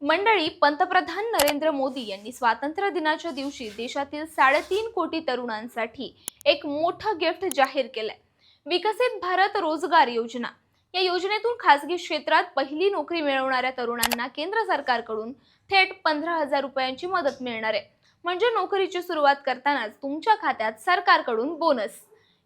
मंडळी, पंतप्रधान नरेंद्र मोदी यांनी स्वातंत्र्य दिनाच्या दिवशी देशातील 3.5 कोटी तरुणांसाठी एक मोठं गिफ्ट जाहीर केलंय. विकसित भारत रोजगार योजना. या योजनेतून खासगी क्षेत्रात पहिली नोकरी मिळवणाऱ्या तरुणांना केंद्र सरकारकडून थेट 15,000 रुपयांची मदत मिळणार आहे. म्हणजे नोकरीची सुरुवात करतानाच तुमच्या खात्यात सरकारकडून बोनस.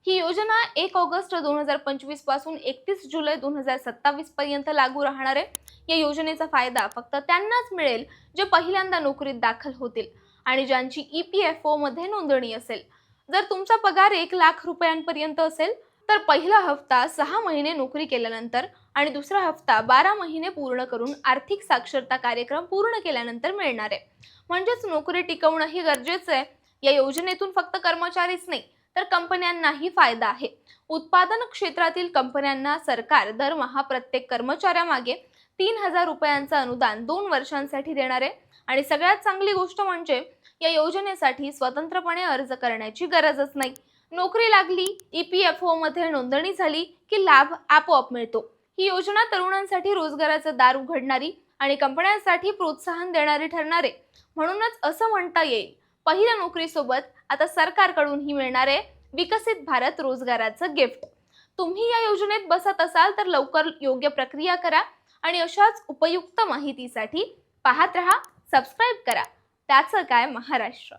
ही योजना 1 ऑगस्ट 2025 पासून 31 जुलै 2027 पर्यंत लागू राहणार आहे. या योजनेचा फायदा फक्त त्यांनाच मिळेल जे पहिल्यांदा नोकरीत दाखल होतील आणि ज्यांची EPFO मध्ये नोंदणी असेल. जर तुमचा पगार 1 लाख रुपयांपर्यंत असेल तर पहिला हप्ता 6 महिने नोकरी केल्यानंतर आणि दुसरा हप्ता 12 महिने पूर्ण करून आर्थिक साक्षरता कार्यक्रम पूर्ण केल्यानंतर मिळणार आहे. म्हणजेच नोकरी टिकवणं ही गरजेचं आहे. या योजनेतून फक्त कर्मचारीच नाही तर कंपन्यांनाही फायदा आहे. उत्पादन क्षेत्रातील कंपन्यांना सरकार दरमहा प्रत्येक कर्मचाऱ्यामागे 3,000 रुपयांचं अनुदान 2 वर्षांसाठी देणार आहे. आणि सगळ्यात चांगली गोष्ट म्हणजे या योजनेसाठी स्वतंत्रपणे अर्ज करण्याची गरजच नाही. नोकरी लागली, EPFO मध्ये नोंदणी झाली की लाभ आपोआप मिळतो. ही योजना तरुणांसाठी रोजगाराचं दार उघडणारी आणि कंपन्यांसाठी प्रोत्साहन देणारी ठरणार आहे. म्हणूनच असं म्हणता येईल, पहिल्या नोकरीसोबत आता सरकारकडूनही मिळणार आहे विकसित भारत रोजगाराचं गिफ्ट. तुम्ही या योजनेत बसत असाल तर लवकर योग्य प्रक्रिया करा आणि अशाच उपयुक्त माहितीसाठी पाहत रहा, सबस्क्राइब करा. त्याचं काय महाराष्ट्र.